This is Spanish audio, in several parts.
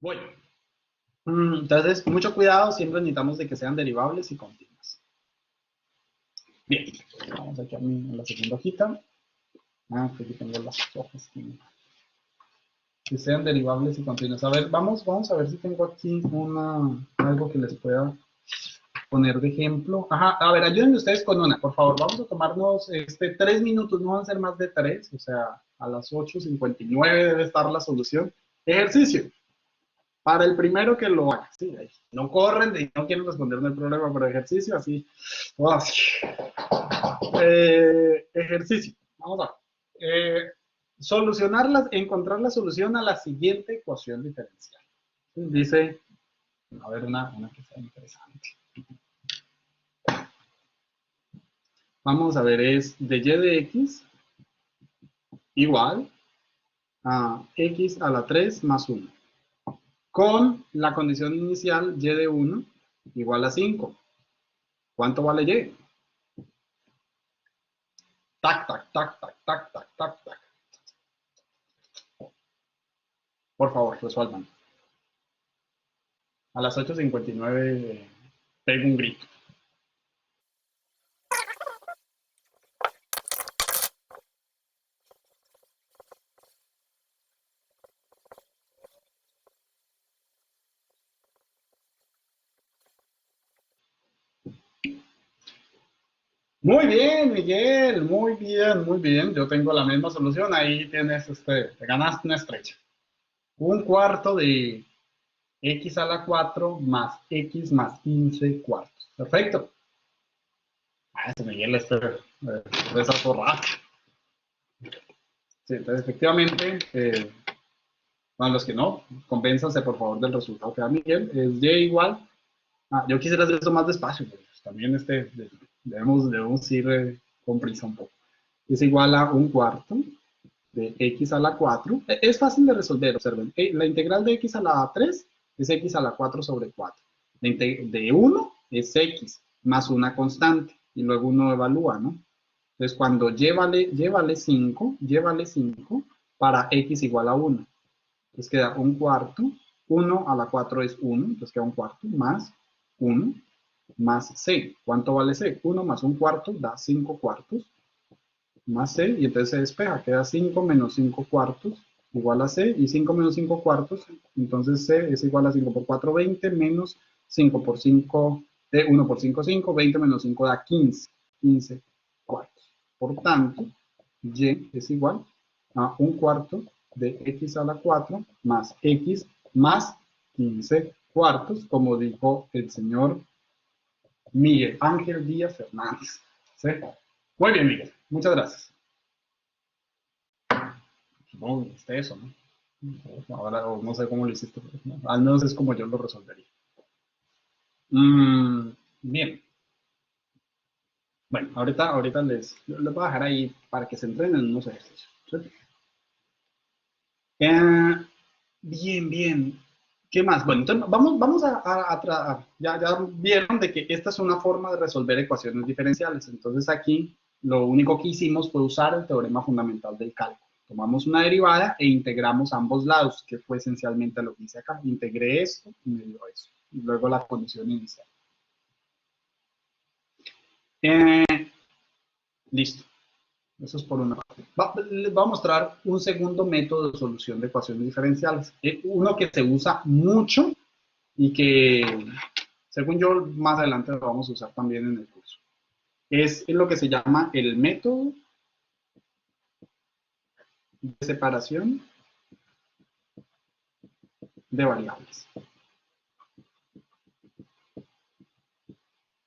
Bueno, entonces, mucho cuidado, siempre necesitamos de que sean derivables y continuas. Bien, vamos aquí a la segunda hojita. Aquí tengo las hojas. Que sean derivables y continuas. A ver, vamos a ver si tengo aquí algo que les pueda poner de ejemplo. Ajá, a ver, ayúdenme ustedes con una, por favor. Vamos a tomarnos 3 minutos, no van a ser más de 3, o sea, a las 8:59 debe estar la solución. Ejercicio. Para el primero que lo haga, sí, no corren y no quieren responder, no hay problema, pero ejercicio así. Ejercicio. Vamos a ver. Encontrar la solución a la siguiente ecuación diferencial. Dice, a ver, una que sea interesante. Vamos a ver, es de y de x igual a x a la 3 más 1. Con la condición inicial y de 1 igual a 5. ¿Cuánto vale y? Tac, tac, tac, tac, tac, tac, tac, tac. Por favor, resuelvan. A las 8:59 pego un grito. Muy bien, Miguel, muy bien, muy bien. Yo tengo la misma solución. Ahí tienes, te ganaste una estrecha. 1/4 de x a la 4 más x más 15 cuartos. Perfecto. Miguel, resaltó rápido. Sí, entonces, efectivamente, para los que no, convénzanse por favor del resultado que da Miguel. Es y igual. Yo quisiera hacer esto más despacio, pero pues también debemos ir con prisa un poco. Es igual a 1/4 de x a la 4. Es fácil de resolver, observen. La integral de x a la 3 es x a la 4 sobre 4. De 1 es x más una constante y luego uno evalúa, ¿no? Entonces, cuando llévale 5 para x igual a 1. Entonces queda 1/4. 1 a la 4 es 1, entonces queda 1/4 más 1 más c. ¿Cuánto vale c? 1 más 1/4 da 5 cuartos más c, y entonces se despeja, queda 5 menos 5 cuartos igual a c, y 5 menos 5 cuartos, entonces c es igual a 5 por 4, 20, menos 5 por 5, 1 por 5, 5, 20 menos 5 da 15 cuartos. Por tanto, y es igual a 1/4 de x a la 4 más x más 15 cuartos, como dijo el señor Miguel Ángel Díaz Fernández. ¿Sí? Muy bien, Miguel. Muchas gracias. Supongo que esté eso, ¿no? Ahora no sé cómo lo hiciste, pero no, al menos es como yo lo resolvería. Bien. Bueno, ahorita les voy a dejar ahí para que se entrenen en unos ejercicios. ¿Sí? Bien, bien. ¿Qué más? Bueno, entonces vamos ya vieron de que esta es una forma de resolver ecuaciones diferenciales. Entonces aquí lo único que hicimos fue usar el teorema fundamental del cálculo. Tomamos una derivada e integramos ambos lados, que fue esencialmente lo que hice acá. Integré esto y me dio eso. Y luego la condición inicial. Listo. Eso es por una parte. Les voy a mostrar un segundo método de solución de ecuaciones diferenciales. Uno que se usa mucho y que, según yo, más adelante lo vamos a usar también en el curso. Es lo que se llama el método de separación de variables.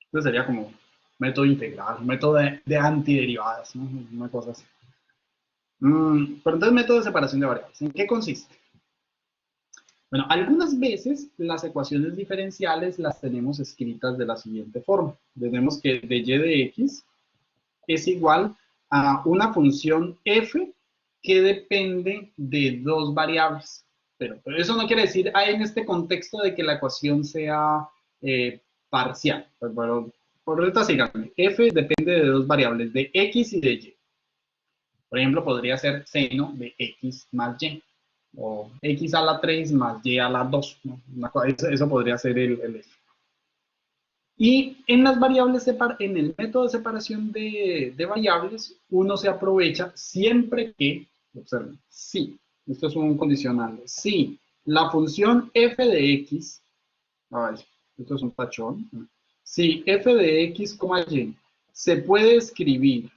Entonces sería como método integral, método de antiderivadas, ¿no? Una cosa así. Pero entonces, método de separación de variables, ¿en qué consiste? Bueno, algunas veces las ecuaciones diferenciales las tenemos escritas de la siguiente forma. Tenemos que de y de x es igual a una función f que depende de dos variables. Pero eso no quiere decir en este contexto de que la ecuación sea parcial. Pero por ahorita síganme. F depende de dos variables, de x y de y. Por ejemplo, podría ser seno de x más y. o x a la 3 más y a la 2, ¿no? Eso podría ser el f. Y en las variables, en el método de separación de variables, uno se aprovecha siempre que, observen, si, esto es un condicional, si la función f de x, ay, esto es un tachón, si f de x, y se puede escribir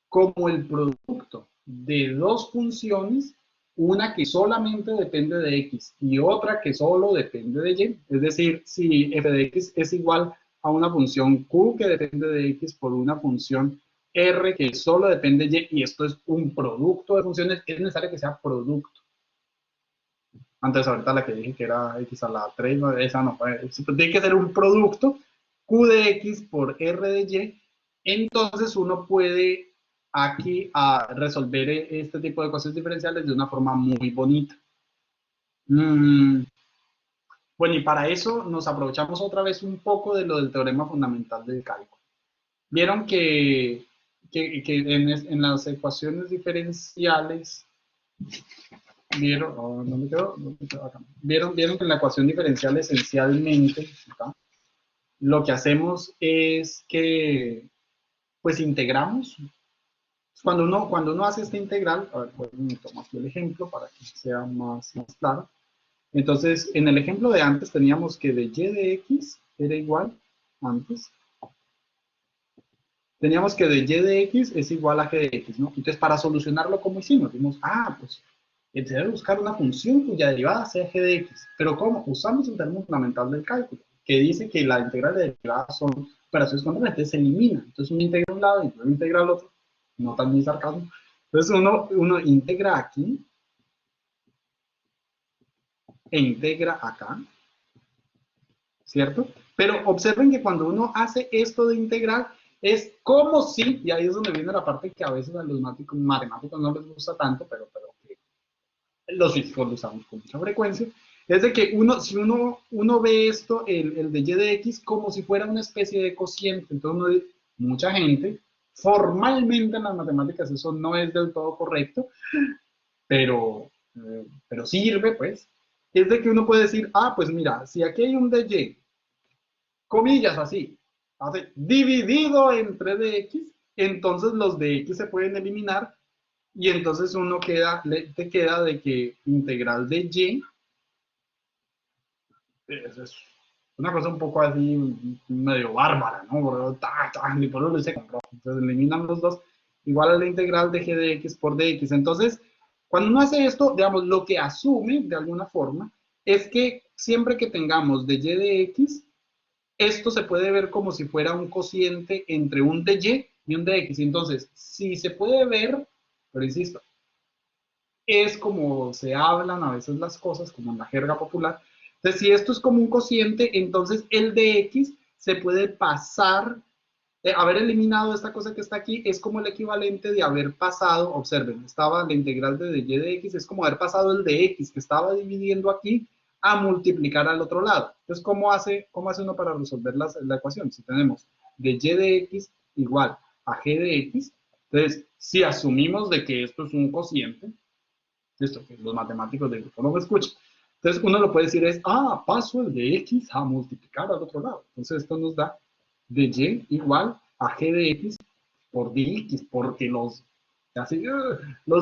como el producto de dos funciones, una que solamente depende de x y otra que solo depende de y. Es decir, si f de x es igual a una función q que depende de x por una función r que solo depende de y esto es un producto de funciones, es necesario que sea producto. Antes, ahorita la que dije que era x a la 3, no, esa no, tiene que ser un producto q de x por r de y, entonces uno puede aquí resolver este tipo de ecuaciones diferenciales de una forma muy bonita. Bueno, y para eso nos aprovechamos otra vez un poco de lo del teorema fundamental del cálculo. Vieron que en las ecuaciones diferenciales, ¿vieron? Oh, ¿dónde quedó? ¿Dónde quedó? Acá. ¿Vieron que en la ecuación diferencial esencialmente, acá, lo que hacemos es que, pues, integramos? Cuando uno hace esta integral, a ver, pues, tomo aquí el ejemplo para que sea más claro. Entonces, en el ejemplo de antes teníamos que de y de x era igual, antes, teníamos que de y de x es igual a g de x, ¿no? Entonces, para solucionarlo, ¿cómo hicimos? Dijimos, pues, se debe buscar una función cuya derivada sea g de x. ¿Pero cómo? Usamos el término fundamental del cálculo, que dice que la integral de derivadas son operaciones con entonces se elimina. Entonces, uno integra un lado y luego integra al otro. No tan muy sarcasmo. Entonces, uno integra aquí e integra acá, ¿cierto? Pero observen que cuando uno hace esto de integral, es como si, y ahí es donde viene la parte que a veces a los matemáticos no les gusta tanto, pero que los físicos lo usamos con mucha frecuencia, es de que si uno ve esto, el de y de x, como si fuera una especie de cociente. Entonces, mucha gente, formalmente en las matemáticas eso no es del todo correcto, pero sirve, pues. Es de que uno puede decir, pues mira, si aquí hay un de y, comillas así, dividido entre dx, entonces los de x se pueden eliminar y entonces uno te queda de que integral de y es una cosa un poco así medio bárbara, ¿no? Ni por lo dice con rojo. Entonces eliminan los dos, igual a la integral de g de x por dx. Entonces, cuando uno hace esto, digamos, lo que asume de alguna forma es que siempre que tengamos de y de x, esto se puede ver como si fuera un cociente entre un de y un de x. Entonces, si se puede ver, pero insisto, es como se hablan a veces las cosas, como en la jerga popular. Entonces, si esto es como un cociente, entonces el de x se puede pasar, haber eliminado esta cosa que está aquí, es como el equivalente de haber pasado, observen, estaba la integral de y de x, es como haber pasado el de x que estaba dividiendo aquí a multiplicar al otro lado. Entonces, ¿cómo hace uno para resolver la ecuación? Si tenemos de y de x igual a g de x, entonces, si asumimos de que esto es un cociente, listo, que los matemáticos del grupo no me escuchan. Entonces, uno lo puede decir es, paso el de x a multiplicar al otro lado. Entonces, esto nos da de y igual a g de x por dx, porque los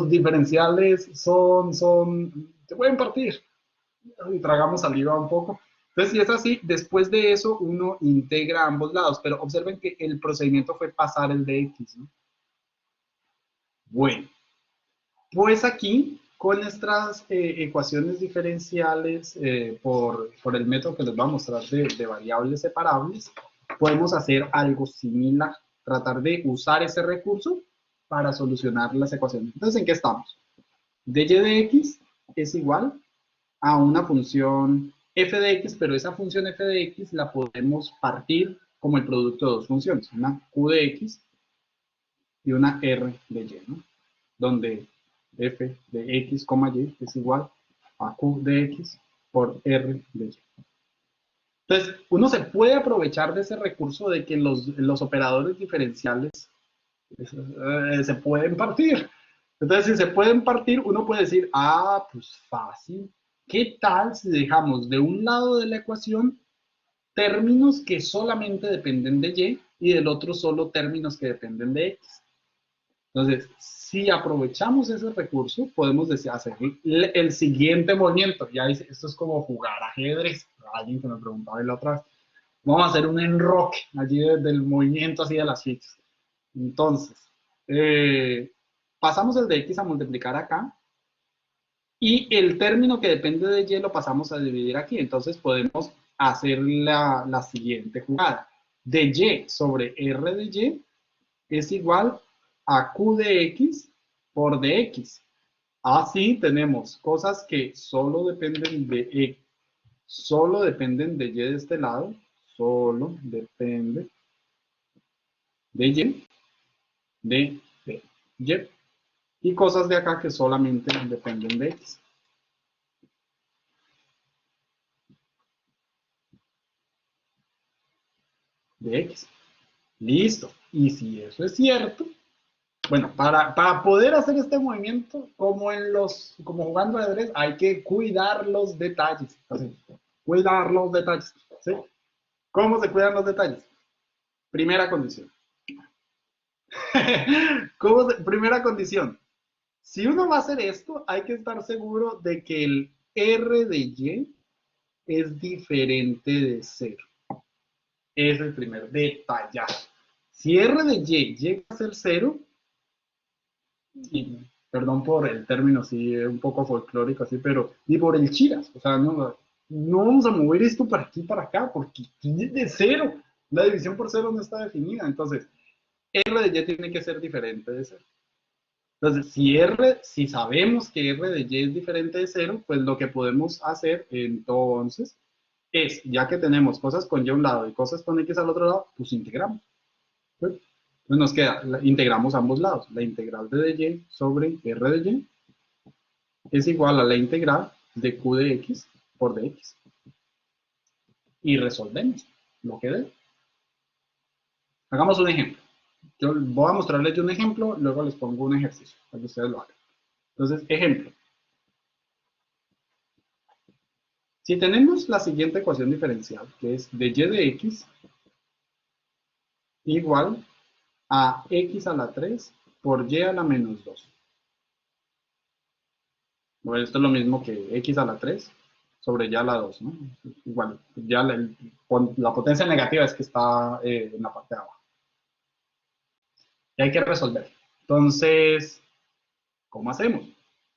diferenciales se pueden partir. Y tragamos saliva un poco. Entonces, si es así, después de eso, uno integra ambos lados. Pero observen que el procedimiento fue pasar el de x, ¿no? Bueno, pues aquí, con nuestras ecuaciones diferenciales por el método que les voy a mostrar de variables separables, podemos hacer algo similar, tratar de usar ese recurso para solucionar las ecuaciones. Entonces, ¿en qué estamos? De y de x es igual a una función f de x, pero esa función f de x la podemos partir como el producto de dos funciones, una q de x y una r de y, ¿no? Donde f de x, y es igual a q de x por r de y. Entonces, uno se puede aprovechar de ese recurso de que los operadores diferenciales se pueden partir. Entonces, si se pueden partir, uno puede decir, ah, pues fácil. ¿Qué tal si dejamos de un lado de la ecuación términos que solamente dependen de y del otro solo términos que dependen de x? Entonces, si aprovechamos ese recurso, podemos hacer el siguiente movimiento. Ya esto es como jugar ajedrez. Alguien que me preguntaba la otra vez. Vamos a hacer un enroque allí del movimiento así de las fichas. Entonces, pasamos el de x a multiplicar acá y el término que depende de y lo pasamos a dividir aquí. Entonces podemos hacer la siguiente jugada. De y sobre r de y es igual a q de x por dx. Así tenemos cosas que solo dependen solo dependen de y de este lado, solo depende de y, y cosas de acá que solamente dependen de x. De x. Listo. Y si eso es cierto, bueno, para poder hacer este movimiento, como jugando ajedrez, hay que cuidar los detalles. Así, cuidar los detalles. ¿Sí? ¿Cómo se cuidan los detalles? Primera condición. Primera condición. Si uno va a hacer esto, hay que estar seguro de que el R de Y es diferente de 0. Es el primer detallazo. Si R de Y llega a ser 0, y perdón por el término así, un poco folclórico así, pero ni por el chiras, o sea, no vamos a mover esto para aquí para acá, porque es de 0. La división por 0 no está definida, entonces R de Y tiene que ser diferente de 0. Entonces, si sabemos que R de Y es diferente de 0, pues lo que podemos hacer entonces es, ya que tenemos cosas con Y a un lado y cosas con X al otro lado, pues integramos. ¿Sí? Entonces nos queda, integramos ambos lados. La integral de dy sobre R de Y es igual a la integral de q de x por dx. Y resolvemos lo que dé. Hagamos un ejemplo. Yo voy a mostrarles un ejemplo, luego les pongo un ejercicio para que ustedes lo hagan. Entonces, ejemplo. Si tenemos la siguiente ecuación diferencial, que es de y de x igual a x a la 3 por y a la menos 2. Bueno, esto es lo mismo que x a la 3 sobre y a la 2, ¿no? Igual, ya la potencia negativa es que está en la parte de abajo. Y hay que resolver. Entonces, ¿cómo hacemos?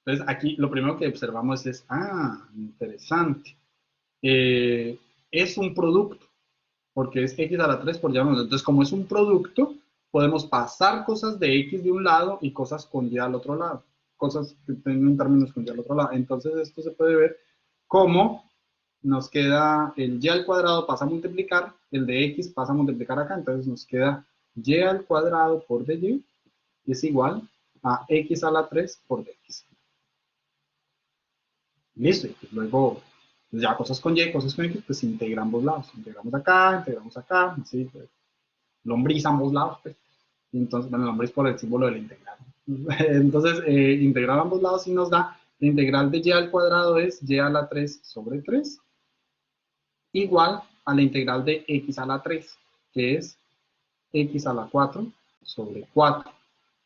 Entonces, aquí lo primero que observamos es, interesante. Es un producto, porque es x a la 3 por y a la menos 2. Entonces, como es un producto, podemos pasar cosas de x de un lado y cosas con y al otro lado. Cosas que tienen términos con y al otro lado. Entonces, esto se puede ver como nos queda el y al cuadrado pasa a multiplicar, el de x pasa a multiplicar acá, entonces nos queda y al cuadrado por dy es igual a x a la 3 por dx. Listo, y pues luego pues ya cosas con y, cosas con x, pues integra ambos lados. Integramos acá, así, pues, lombriz ambos lados, pues. Y entonces, bueno, lombriz por el símbolo de la integral. Entonces, integrar ambos lados y nos da la integral de y al cuadrado es y a la 3 sobre 3 igual a la integral de x a la 3, que es x a la 4 sobre 4.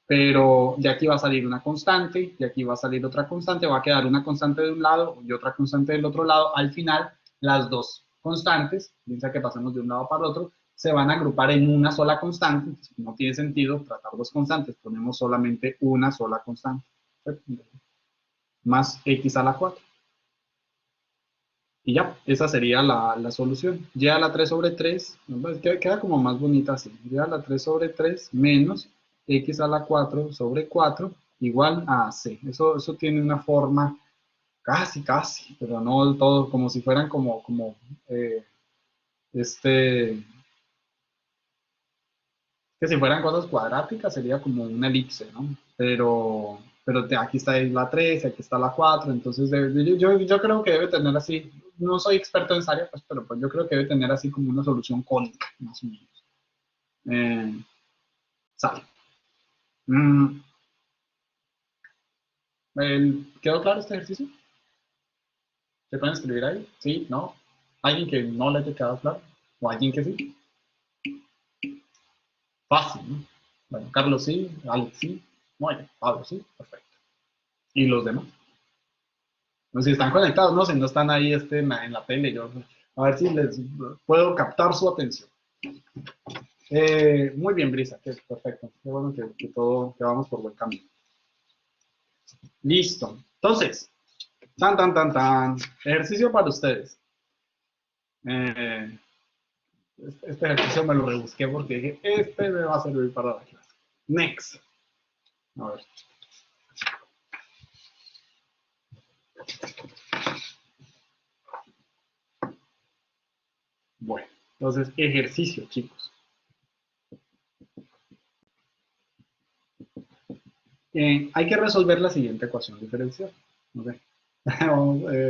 Pero de aquí va a salir una constante, de aquí va a salir otra constante, va a quedar una constante de un lado y otra constante del otro lado. Al final, las dos constantes, piensa que pasamos de un lado para el otro, se van a agrupar en una sola constante. No tiene sentido tratar dos constantes, ponemos solamente una sola constante, más x a la 4. Y ya, esa sería la solución. Y a la 3 sobre 3, queda como más bonita así. Y a la 3 sobre 3 menos x a la 4 sobre 4 igual a c. Eso tiene una forma casi, pero no del todo, como si fueran eh, este, que si fueran cosas cuadráticas sería como una elipse, ¿no? Pero aquí está la 3, aquí está la 4, entonces yo creo que debe tener así, no soy experto en esa área, pues, pero pues yo creo que debe tener así como una solución cónica, más o menos. Sale. Mm, ¿Quedó claro este ejercicio? ¿Se pueden escribir ahí? ¿Sí? ¿No? ¿Alguien que no le haya quedado claro? ¿O alguien que sí? Fácil, ¿no? Bueno, Carlos sí, Alex sí, muy bien, Pablo sí, perfecto. ¿Y los demás? No sé si están conectados, no sé, no están ahí en la tele, yo a ver si les puedo captar su atención. Muy bien, Brisa, que es perfecto. Qué bueno que vamos por buen camino. Listo. Entonces, tan. Ejercicio para ustedes. Eh, este ejercicio me lo rebusqué porque dije, este me va a servir para la clase. Next. A ver. Bueno, entonces, ejercicio, chicos. Hay que resolver la siguiente ecuación diferencial. Okay.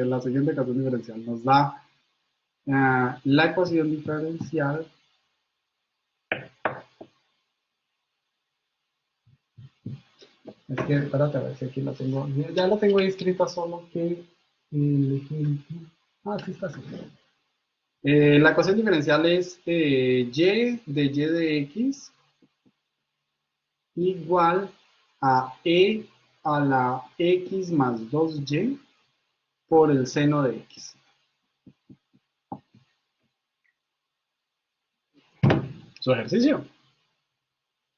La siguiente ecuación diferencial nos da la ecuación diferencial. Es que, espérate, a ver si aquí la tengo. Ya la tengo ahí escrita, solo que el ejemplo. Ah, sí está así. La ecuación diferencial es y de x igual a e a la x más 2y por el seno de x. Su ejercicio.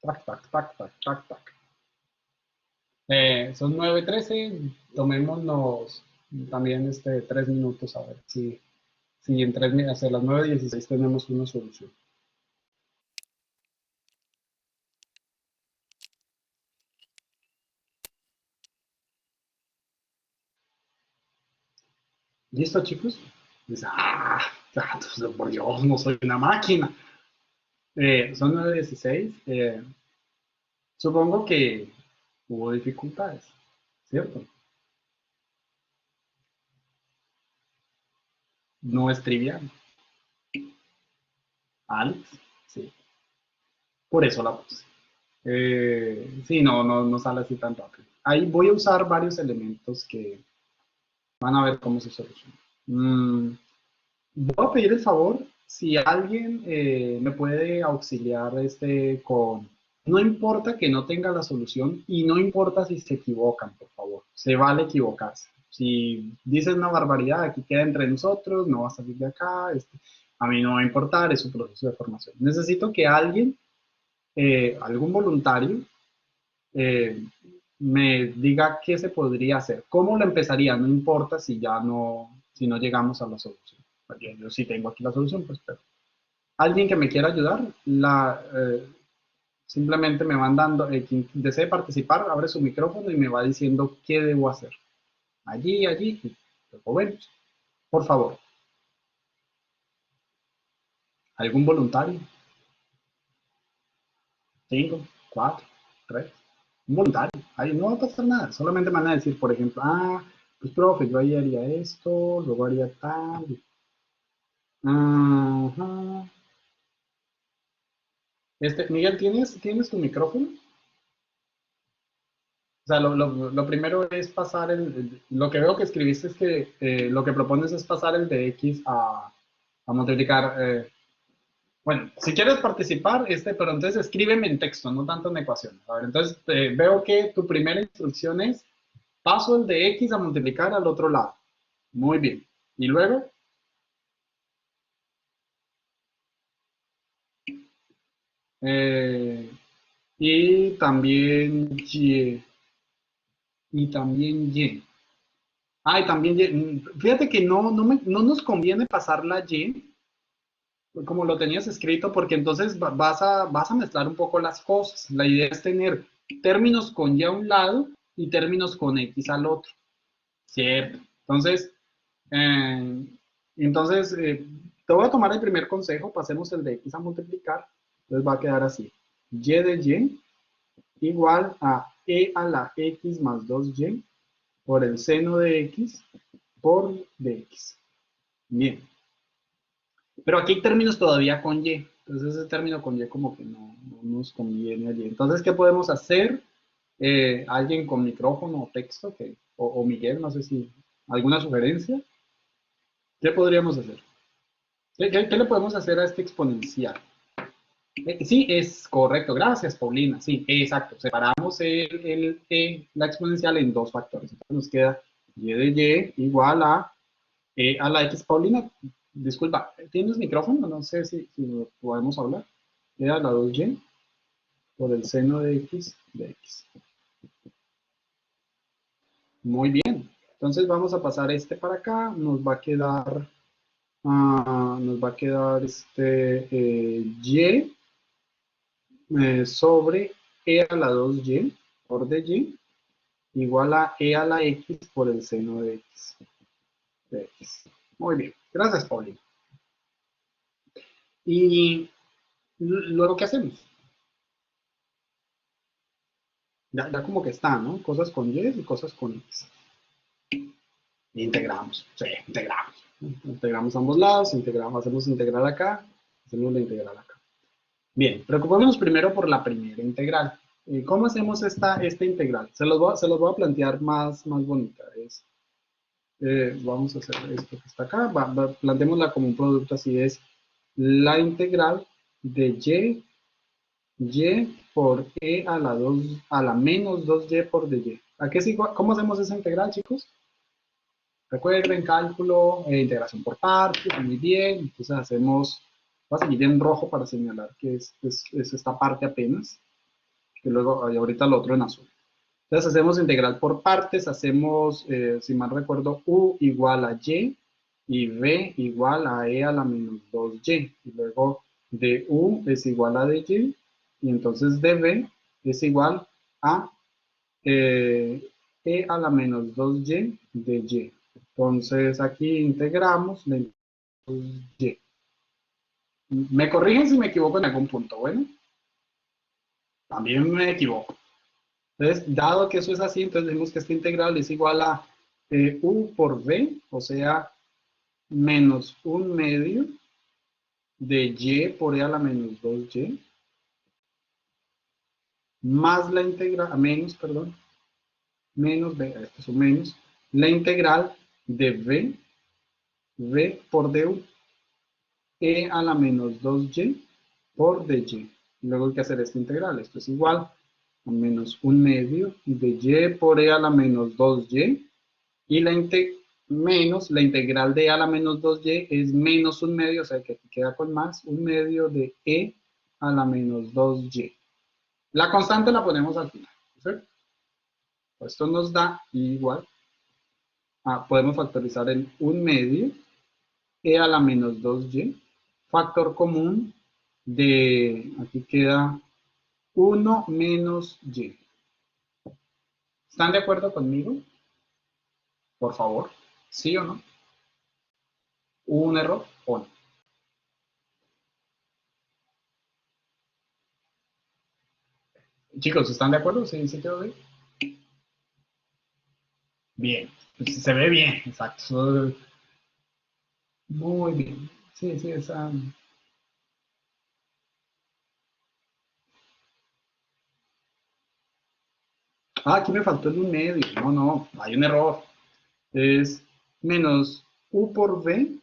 Tac. Son 9:13, tomémonos también 3 minutos a ver si en hacia las 9:16 tenemos una solución. ¿Listo, chicos? Dice, por Dios, no soy una máquina. Son 9:16. Supongo que hubo dificultades, ¿cierto? No es trivial. Alex, sí. Por eso la puse. Sí, no sale así tan rápido. Ahí voy a usar varios elementos que van a ver cómo se soluciona. Voy a pedir el favor si alguien me puede auxiliar con... No importa que no tenga la solución y no importa si se equivocan, por favor. Se vale equivocarse. Si dices una barbaridad, aquí queda entre nosotros, no va a salir de acá, a mí no va a importar, es un proceso de formación. Necesito que alguien, algún voluntario, eh, me diga qué se podría hacer. ¿Cómo lo empezaría? No importa si no llegamos a la solución. Yo sí tengo aquí la solución, pues, pero alguien que me quiera ayudar, simplemente me van dando, quien desee participar, abre su micrófono y me va diciendo qué debo hacer. Allí, y luego vemos. Por favor, ¿algún voluntario? 5, 4, 3. Un voluntario. Ahí no va a pasar nada. Solamente me van a decir, por ejemplo, pues profe, yo ahí haría esto, luego haría tal. Ajá. Miguel, ¿tienes tu micrófono? O sea, lo primero es pasar lo que veo que escribiste es que lo que propones es pasar el de X a multiplicar. Bueno, si quieres participar, pero entonces escríbeme en texto, no tanto en ecuaciones. A ver, entonces veo que tu primera instrucción es paso el de X a multiplicar al otro lado. Muy bien. Y luego, eh, y también Y. Y también Y. Y también Y. Fíjate que no nos conviene pasar la Y como lo tenías escrito, porque entonces vas a mezclar un poco las cosas. La idea es tener términos con Y a un lado y términos con X al otro. ¿Cierto? Eh, te voy a tomar el primer consejo, pasemos el de X a multiplicar. Entonces va a quedar así. Y de Y igual a E a la X más 2Y por el seno de X por dx. Bien. Pero aquí hay términos todavía con Y. Entonces ese término con Y como que no nos conviene allí. Entonces, ¿qué podemos hacer? ¿Alguien con micrófono o texto? O Miguel, no sé si... ¿Alguna sugerencia? ¿Qué podríamos hacer? ¿Qué le podemos hacer a este exponencial? Sí, es correcto. Gracias, Paulina. Sí, exacto. Separamos la exponencial en dos factores. Entonces nos queda y de y igual a la x. Paulina, disculpa, ¿tienes micrófono? No sé si podemos hablar. Queda la 2y por el seno de x de x. Muy bien. Entonces vamos a pasar este para acá. Nos va a quedar, y sobre e a la 2y por dy igual a e a la x por el seno de x. Muy bien. Gracias, Paulina. Y luego, ¿qué hacemos? Ya como que está, ¿no? Cosas con y y cosas con x. Integramos, sí, integramos. Integramos ambos lados, hacemos integral acá, hacemos la integral acá. Bien, preocupémonos primero por la primera integral. ¿Cómo hacemos esta integral? Se los voy a plantear más bonita. Vamos a hacer esto que está acá. Planteémosla como un producto, así es. La integral de y por e a la 2, a la menos 2y por dy. ¿A qué es igual? ¿Cómo hacemos esa integral, chicos? Recuerden, cálculo, integración por partes, muy bien. Entonces voy a seguir en rojo para señalar que es esta parte apenas, que luego, ahorita lo otro en azul. Entonces hacemos integral por partes, hacemos, si mal recuerdo, u igual a y v igual a e a la menos 2y. Y luego de u es igual a de y entonces de v es igual a e a la menos 2y de y. Entonces aquí integramos la y. Me corrigen si me equivoco en algún punto, bueno. También me equivoco. Entonces, dado que eso es así, entonces decimos que esta integral es igual a u por v, o sea, menos un medio de y por e a la menos 2y, más la integral, menos, perdón, menos, esto es un menos, la integral de v por du, e a la menos 2y por dy. Luego hay que hacer esta integral. Esto es igual a menos un medio de y por e a la menos 2y. Y menos la integral de e a la menos 2y es menos un medio, o sea que aquí queda con más, un medio de e a la menos 2y. La constante la ponemos al final. ¿Sí? Esto nos da igual podemos factorizar el un medio e a la menos 2y, factor común de, aquí queda 1 menos y. ¿Están de acuerdo conmigo? Por favor, ¿sí o no? ¿Hubo un error o no? Chicos, ¿están de acuerdo? ¿Sí, sí quedó bien? Bien, pues se ve bien, exacto. Muy bien. Sí, sí, esa... Aquí me faltó el un medio. No, hay un error. Es menos u por v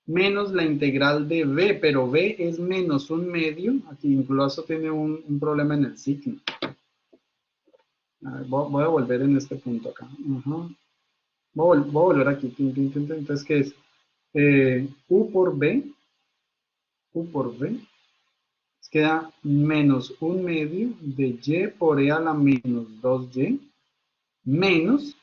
menos la integral de v, pero v es menos un medio. Aquí incluso tiene un problema en el signo. A ver, voy a volver en este punto acá. Voy a volver aquí. Entonces, ¿qué es? U por v, queda menos un medio de y por e a la menos 2y, menos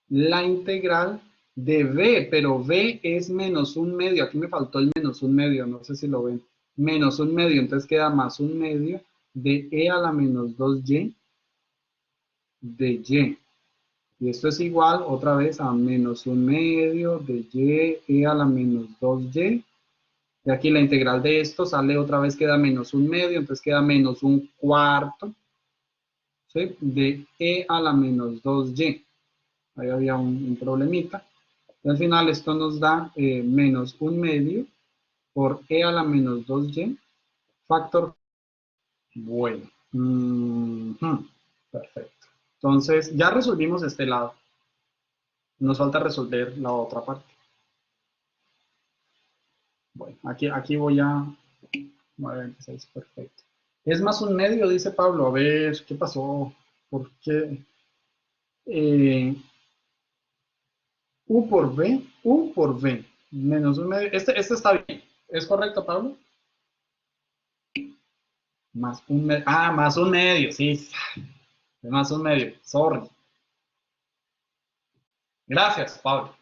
la integral de v, pero v es menos un medio. Aquí me faltó el menos un medio, no sé si lo ven. Menos un medio, entonces queda más un medio de e a la menos 2y de y. Y esto es igual otra vez a menos un medio de y e a la menos 2y. Y aquí la integral de esto sale otra vez, queda menos un medio, entonces queda menos un cuarto, ¿sí? De e a la menos 2y. Ahí había un problemita. Y al final esto nos da menos un medio por e a la menos 2y, factor bueno. Perfecto. Entonces, ya resolvimos este lado. Nos falta resolver la otra parte. Bueno, aquí voy a 9.26, perfecto. Es más un medio, dice Pablo. A ver, ¿qué pasó? ¿Por qué? U por V, menos un medio. Este está bien. ¿Es correcto, Pablo? Más un medio. Ah, más un medio, sí. Más un medio, sorry. Gracias, Pablo.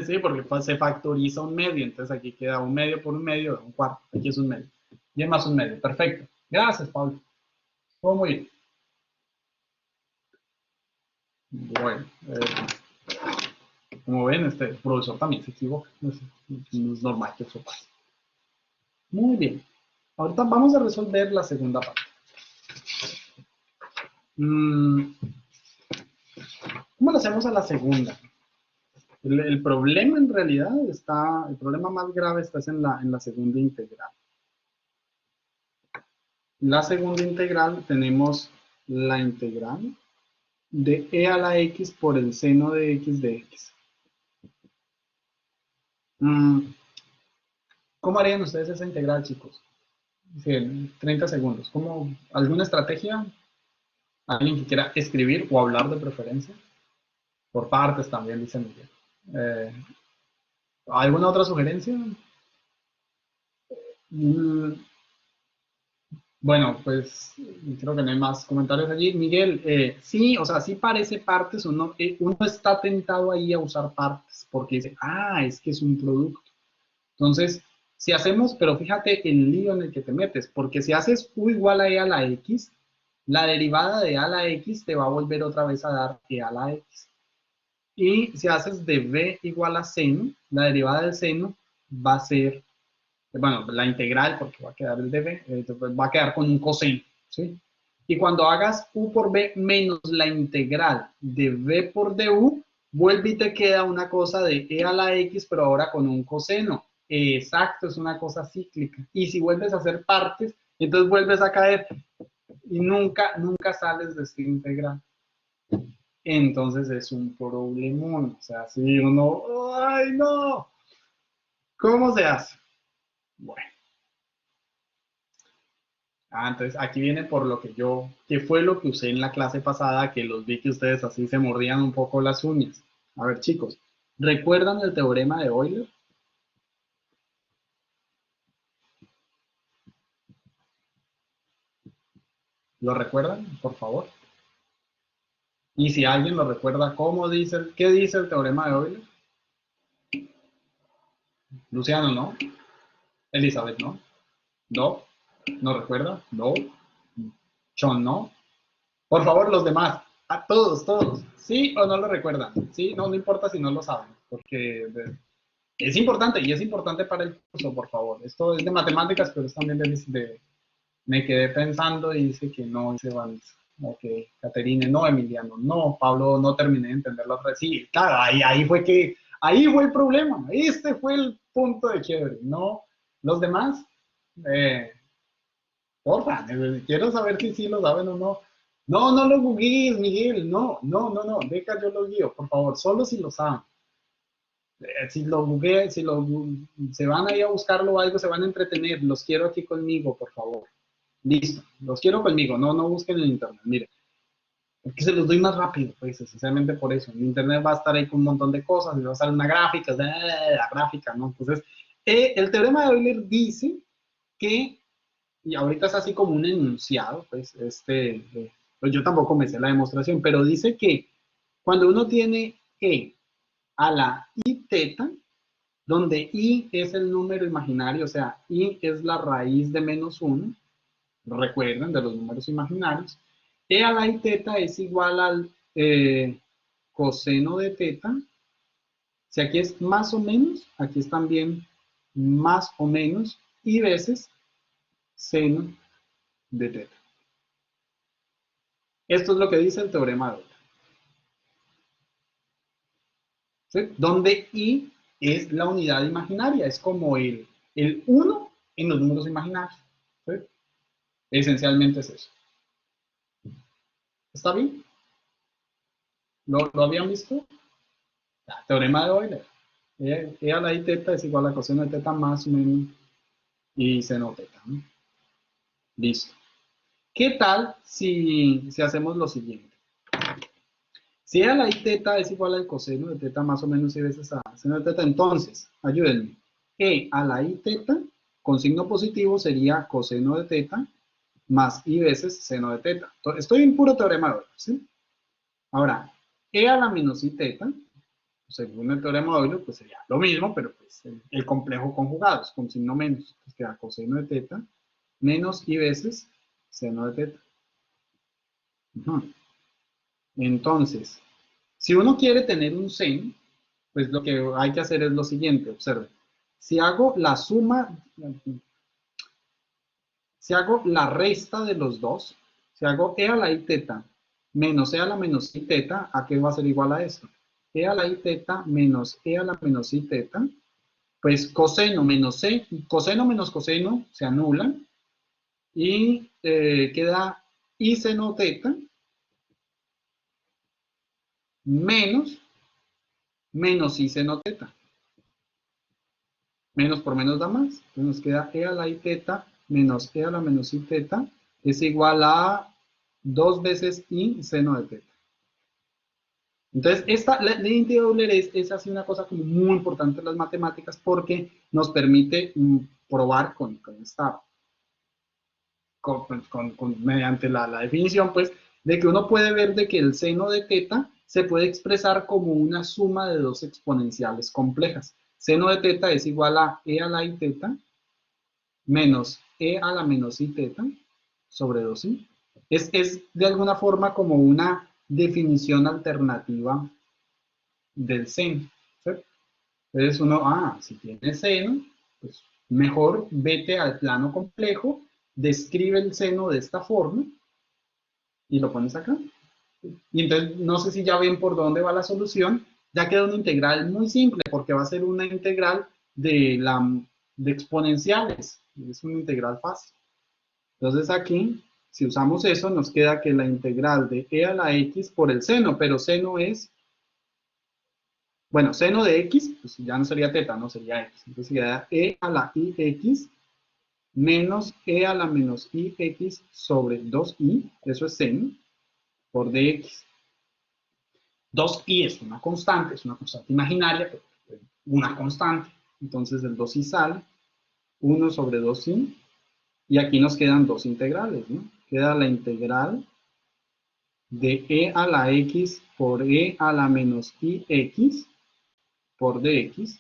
Sí, porque se factoriza un medio, entonces aquí queda un medio por un medio, un cuarto. Aquí es un medio. Y es más un medio, perfecto. Gracias, Pablo. Todo muy bien. Bueno, como ven, el profesor también se equivoca. No es normal que eso pase. Muy bien. Ahorita vamos a resolver la segunda parte. ¿Cómo lo hacemos a la segunda? El problema en realidad está, el problema más grave está en la segunda integral. La segunda integral tenemos la integral de e a la x por el seno de x de x. ¿Cómo harían ustedes esa integral, chicos? 30 segundos. ¿Alguna estrategia? ¿Alguien que quiera escribir o hablar de preferencia? Por partes también, dice Miguel. ¿Alguna otra sugerencia? Bueno, pues creo que no hay más comentarios allí. Miguel, sí, o sea, sí parece partes, uno está tentado ahí a usar partes, porque dice, es que es un producto. Entonces, si hacemos, pero fíjate el lío en el que te metes, porque si haces u igual a e a la x, la derivada de a la x te va a volver otra vez a dar e a la x. Y si haces de b igual a seno, la derivada del seno va a ser, bueno, la integral, porque va a quedar el de b, va a quedar con un coseno, ¿sí? Y cuando hagas u por b menos la integral de b por du, vuelve y te queda una cosa de e a la x, pero ahora con un coseno. Exacto, es una cosa cíclica. Y si vuelves a hacer partes, entonces vuelves a caer y nunca sales de esta integral. Entonces es un problemón. O sea, si uno, ¡ay no! ¿Cómo se hace? Bueno. Entonces aquí viene por lo que fue lo que usé en la clase pasada, que los vi que ustedes así se mordían un poco las uñas. A ver, chicos, ¿recuerdan el teorema de Euler? ¿Lo recuerdan, por favor? Y si alguien lo recuerda, ¿qué dice el teorema de Euler? Luciano, ¿no? Elizabeth, ¿no? ¿No? ¿No recuerda? ¿No? ¿John, no? Por favor, los demás. A todos. ¿Sí o no lo recuerdan? Sí, no importa si no lo saben, porque es importante y es importante para el curso, por favor. Esto es de matemáticas, pero es también me quedé pensando y dice que no, dice Vanessa. Ok, Caterine, no, Emiliano, no, Pablo, no terminé de entenderlo otra vez. Sí, claro, ahí fue el problema. Este fue el punto de quiebre. No, los demás, porfa, quiero saber si sí lo saben o no. No lo googlees, Miguel, no, deja yo lo guío, por favor, solo si lo saben. Si lo googleé, se van ahí a buscarlo o algo, se van a entretener, los quiero aquí conmigo, por favor. Listo, los quiero conmigo, no busquen en internet, mire. Es que se los doy más rápido, pues, esencialmente por eso. En internet va a estar ahí con un montón de cosas, y va a salir una gráfica, la gráfica, ¿no? Entonces, el teorema de Euler dice que, y ahorita es así como un enunciado, pues, pues yo tampoco me sé la demostración, pero dice que cuando uno tiene e a la i teta, donde i es el número imaginario, o sea, i es la raíz de -1, recuerden, de los números imaginarios, e a la i teta es igual al coseno de teta. Si aquí es más o menos, aquí es también más o menos, y veces seno de teta. Esto es lo que dice el teorema de Euler. ¿Sí? Donde i es la unidad imaginaria, es como el 1 en los números imaginarios. ¿Sí? Esencialmente es eso. ¿Está bien? ¿Lo habían visto? Teorema de Euler. E a la I teta es igual a coseno de teta más o menos y seno teta, ¿no? Listo. ¿Qué tal si hacemos lo siguiente? Si E a la I teta es igual al coseno de teta más o menos y veces a seno de teta, entonces, ayúdenme. E a la I teta con signo positivo sería coseno de teta más I veces seno de teta. Estoy en puro teorema de Euler, ¿sí? Ahora, E a la menos I teta, según el teorema de Euler, pues sería lo mismo, pero pues el complejo conjugados, con signo menos. Entonces queda coseno de teta menos I veces seno de teta. Entonces, si uno quiere tener un seno, pues lo que hay que hacer es lo siguiente, observe. Si hago la suma, si hago la resta de los dos, si hago E a la I teta menos E a la menos I teta, ¿a qué va a ser igual a esto? E a la I teta menos E a la menos I teta, pues coseno menos C, coseno menos coseno se anulan y queda I seno teta menos I seno teta. Menos por menos da más. Entonces nos queda E a la I teta menos E a la menos I teta es igual a 2 veces I seno de teta. Entonces, esta ley de identidad de Euler es así una cosa como muy importante en las matemáticas porque nos permite probar mediante la definición, pues, de que uno puede ver de que el seno de teta se puede expresar como una suma de dos exponenciales complejas. Seno de teta es igual a E a la I teta menos E a la menos I teta sobre 2i. Es de alguna forma como una definición alternativa del seno, ¿sí? Entonces uno, si tiene seno, pues mejor vete al plano complejo, describe el seno de esta forma y lo pones acá. Y entonces no sé si ya ven por dónde va la solución, ya queda una integral muy simple porque va a ser una integral de exponenciales, es una integral fácil. Entonces aquí, si usamos eso, nos queda que la integral de e a la x por el seno, pero seno es, bueno, seno de x, pues ya no sería teta, no sería x. Entonces queda e a la ix menos e a la menos ix sobre 2i, eso es seno, por dx. 2i es una constante imaginaria, pero una constante. Entonces el 2i sale, 1 sobre 2i, y aquí nos quedan dos integrales, ¿no? Queda la integral de e a la x por e a la menos ix por dx,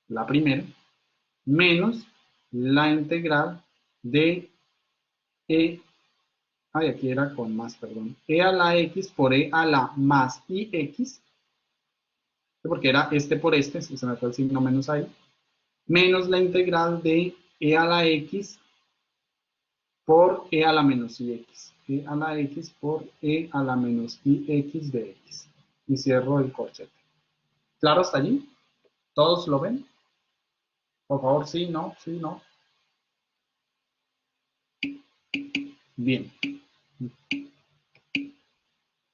la primera, menos la integral de e, aquí era con más, perdón, e a la x por e a la más ix, porque era este por este, se me fue el signo menos ahí, menos la integral de e a la x por e a la menos ix. E a la x por e a la menos ix de x. Y cierro el corchete. ¿Claro hasta allí? ¿Todos lo ven? Por favor, sí, no, sí, no. Bien.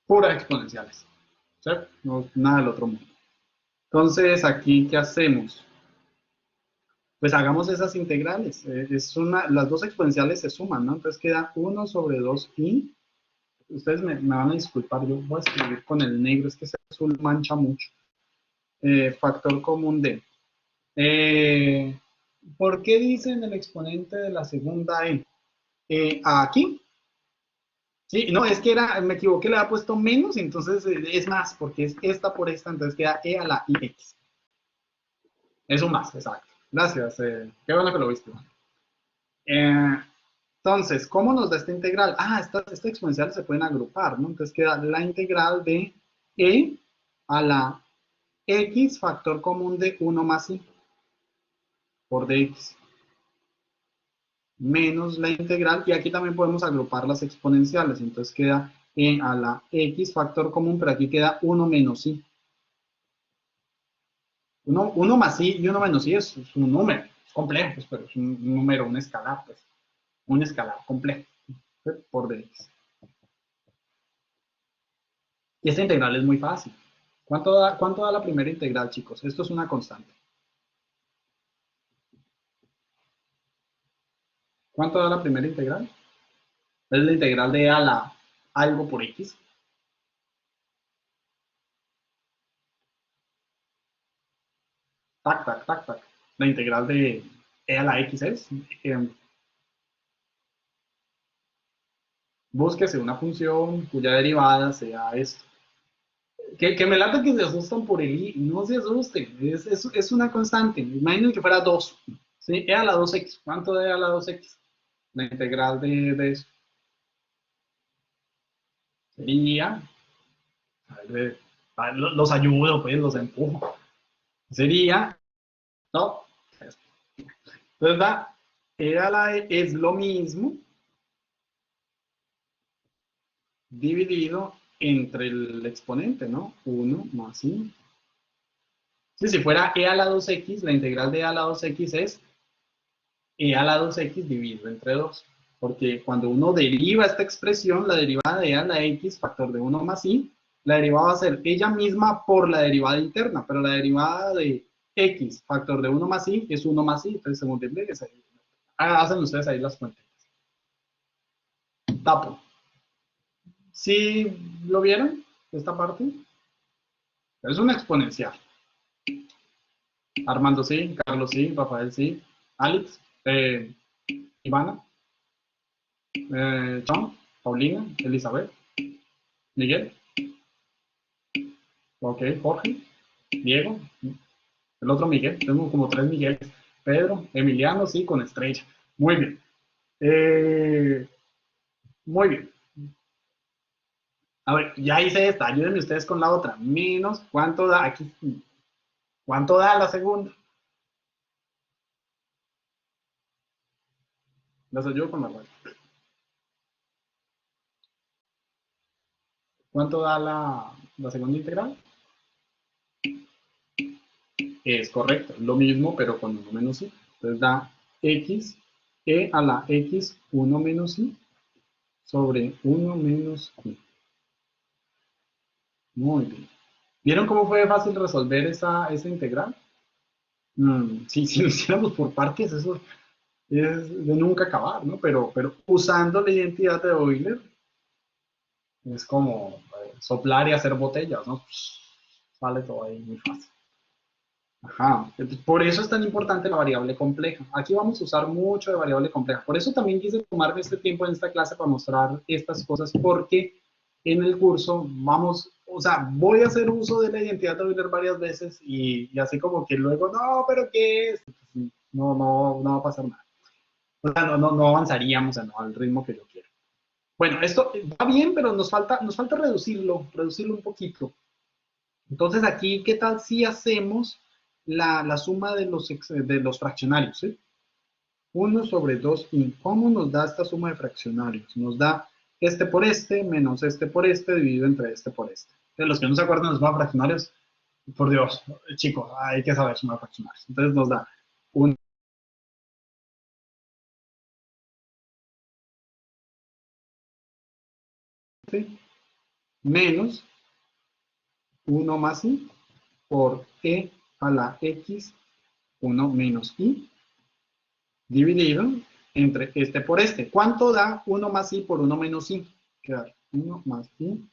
Puras exponenciales. ¿Cierto? No, nada del otro mundo. Entonces, aquí, ¿qué hacemos? Pues hagamos esas integrales. Las dos exponenciales se suman, ¿no? Entonces queda 1 sobre 2i. Ustedes me van a disculpar, yo voy a escribir con el negro, es que ese azul mancha mucho. Factor común de. ¿Por qué dicen el exponente de la segunda e? Aquí. Sí, no, es que me equivoqué, le había puesto menos, entonces es más, porque es esta por esta, entonces queda e a la ix. Es un más, exacto. Gracias, qué bueno que lo viste. Eh, entonces, ¿cómo nos da esta integral? Estas exponenciales se pueden agrupar, ¿no? Entonces queda la integral de e a la x factor común de 1 más i por dx menos la integral, y aquí también podemos agrupar las exponenciales, entonces queda e a la x factor común, pero aquí queda 1 menos i. 1 más i y 1 menos i es un número, es complejo, pues, pero es un número, un escalar, pues, un escalar complejo, por dx. Y esta integral es muy fácil. Cuánto da la primera integral, chicos? Esto es una constante. ¿Cuánto da la primera integral? Es la integral de a la algo por x. Tac, tac, tac, tac. La integral de e a la x es. Búsquese una función cuya derivada sea esto. Que me lata que se asustan por el i. No se asusten. Es una constante. Imaginen que fuera 2. ¿Sí? E a la 2x. ¿Cuánto de e a la 2x? La integral de eso sería. A ver, los ayudo, pues, los empujo. Sería. No. Entonces da. E a la e es lo mismo dividido entre el exponente, ¿no? 1 más i. Sí, si fuera e a la 2x, la integral de e a la 2x es e a la 2x dividido entre 2. Porque cuando uno deriva esta expresión, la derivada de e a la x, factor de 1 más i, la derivada va a ser ella misma por la derivada interna, pero la derivada de x, factor de 1 más i, es 1 más i, entonces se multiplica. Hacen ustedes ahí las cuentas. Tapo. ¿Sí lo vieron? Esta parte. Es una exponencial. Armando sí, Carlos sí, Rafael sí, Alex, Ivana, John, Paulina, Elizabeth, Miguel, ok, Jorge, Diego, el otro Miguel, tengo como 3 Migueles, Pedro, Emiliano, sí, con estrella. Muy bien. Muy bien. A ver, ya hice esta, ayúdenme ustedes con la otra. Menos, ¿cuánto da? Aquí, ¿cuánto da la segunda? Las ayudo con la regla. ¿Cuánto da la segunda integral? Es correcto, lo mismo, pero con 1 menos i. Entonces da x e a la x 1 menos i sobre 1 menos i. Muy bien. ¿Vieron cómo fue fácil resolver esa integral? Sí, si lo hiciéramos por partes, eso es de nunca acabar, ¿no? Pero usando la identidad de Euler, es como soplar y hacer botellas, ¿no? Sale todo ahí muy fácil. Ajá, por eso es tan importante la variable compleja. Aquí vamos a usar mucho de variable compleja. Por eso también quise tomarme este tiempo en esta clase para mostrar estas cosas, porque en el curso vamos, o sea, voy a hacer uso de la identidad de Euler varias veces y así como que luego, no, pero ¿qué es? No va a pasar nada. O sea, no avanzaríamos al ritmo que yo quiero. Bueno, esto va bien, pero nos falta reducirlo un poquito. Entonces aquí, ¿qué tal si hacemos la suma de los fraccionarios? ¿Sí? 1 sobre 2i. ¿Cómo nos da esta suma de fraccionarios? Nos da este por este menos este por este dividido entre este por este. De los que no se acuerdan de la suma de fraccionarios, por Dios, chicos, hay que saber suma de fraccionarios. Entonces nos da 1 menos 1 más i por e a la x 1 menos i dividido entre este por este. ¿Cuánto da 1 más i por 1 menos i? Queda 1 más i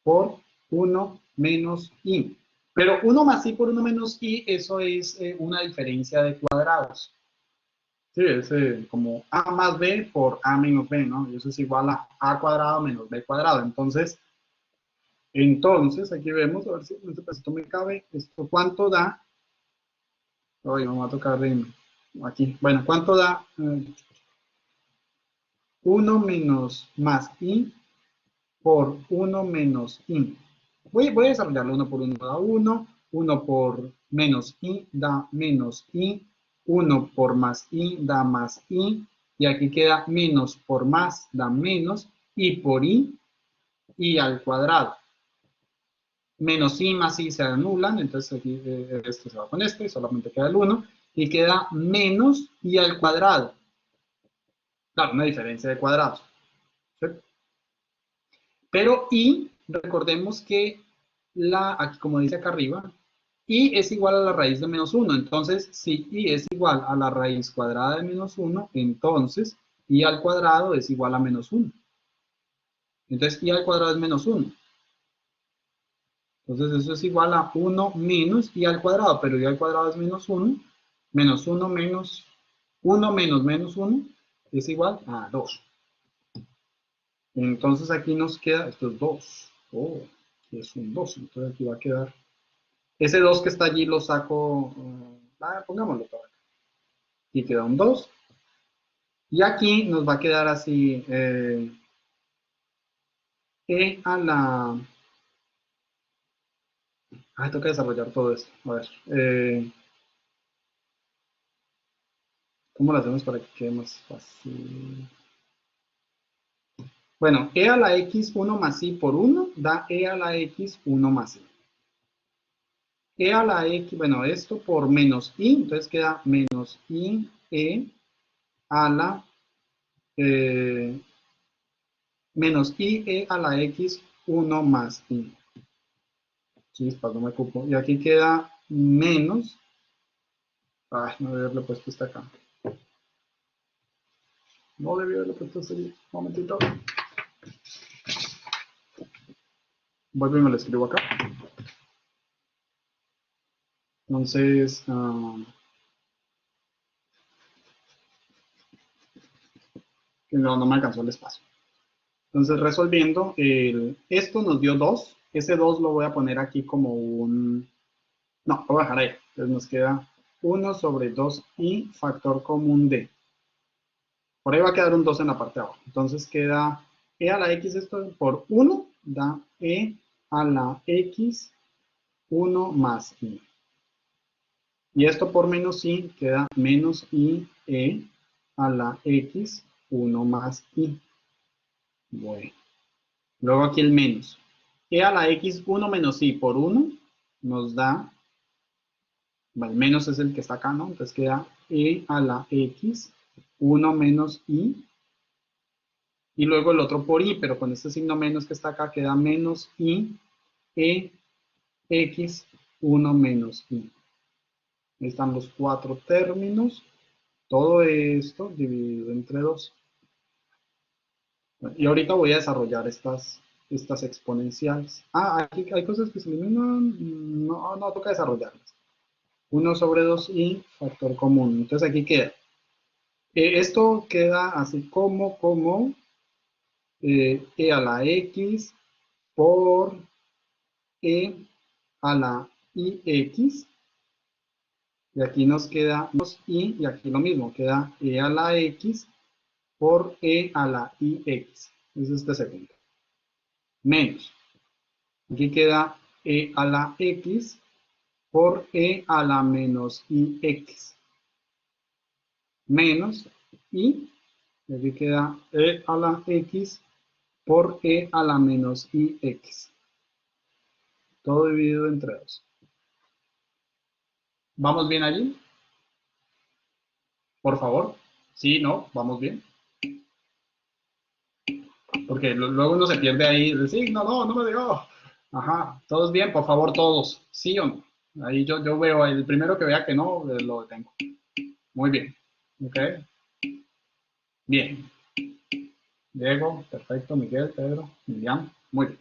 por 1 menos i. Pero 1 más i por 1 menos i, eso es una diferencia de cuadrados. Sí, es como a más b por a menos b, ¿no? Y eso es igual a cuadrado menos b cuadrado. Entonces, aquí vemos, a ver si en este pedacito me cabe, esto cuánto da. Hoy vamos a tocar aquí. Bueno, ¿cuánto da? 1 menos más i por 1 menos i. Voy a desarrollarlo. 1 por 1 da 1 por menos i da menos i, 1 por más i da más i, y aquí queda menos por más da menos, y por i al cuadrado. Menos i más i se anulan, entonces aquí esto se va con esto y solamente queda el 1, y queda menos i al cuadrado. Claro, una diferencia de cuadrados. ¿Sí? Pero i recordemos que aquí, como dice acá arriba, y es igual a la raíz de menos 1. Entonces, si y es igual a la raíz cuadrada de menos 1, entonces y al cuadrado es igual a menos 1. Entonces, y al cuadrado es menos 1. Entonces, eso es igual a 1 menos y al cuadrado, pero y al cuadrado es menos 1. Menos 1 menos 1 menos menos 1 es igual a 2. Entonces, aquí nos queda, esto es 2. Oh, aquí es un 2. Entonces, aquí va a quedar. Ese 2 que está allí lo saco, pongámoslo todo acá. Y queda un 2. Y aquí nos va a quedar así, e a la... tengo que desarrollar todo esto. A ver, ¿cómo lo hacemos para que quede más fácil? Bueno, e a la x 1 más i por 1 da e a la x 1 más i. E a la x, bueno, esto por menos i, entonces queda menos i e a la menos i e a la x 1 más i. Chispas, no me ocupo. Y aquí queda menos. No debí haberle puesto esta acá. No debí haberle puesto este. Un momentito. Vuelvo y me lo escribo acá. Entonces, no me alcanzó el espacio. Entonces, resolviendo, esto nos dio 2. Ese 2 lo voy a poner aquí como un... No, lo voy a dejar ahí. Entonces nos queda 1 sobre 2i factor común de. Por ahí va a quedar un 2 en la parte de abajo. Entonces queda e a la x, esto por 1, da e a la x 1 más i. Y esto por menos i queda menos i e a la x 1 más i. Bueno. Luego aquí el menos. E a la x 1 menos i por 1 nos da, el menos es el que está acá, ¿no? Entonces queda e a la x 1 menos i. Y luego el otro por i, pero con este signo menos que está acá queda menos i e x 1 menos i. Ahí están los 4 términos. Todo esto dividido entre 2. Y ahorita voy a desarrollar estas exponenciales. Aquí hay cosas que se eliminan. No toca desarrollarlas. 1 sobre 2i factor común. Entonces aquí queda. Esto queda así como e a la x por e a la ix. Y aquí nos queda 2i y aquí lo mismo. Queda e a la x por e a la ix. Es este segundo. Menos. Aquí queda e a la x por e a la menos ix. Menos y aquí queda e a la x por e a la menos ix. Todo dividido entre 2. ¿Vamos bien allí? Por favor. Sí, no, vamos bien. Porque luego uno se pierde ahí. Sí, no me dio. Ajá, todos bien, por favor, todos. ¿Sí o no? Ahí yo veo, el primero que vea que no, lo detengo. Muy bien. Ok. Bien. Diego, perfecto. Miguel, Pedro, Miriam. Muy bien.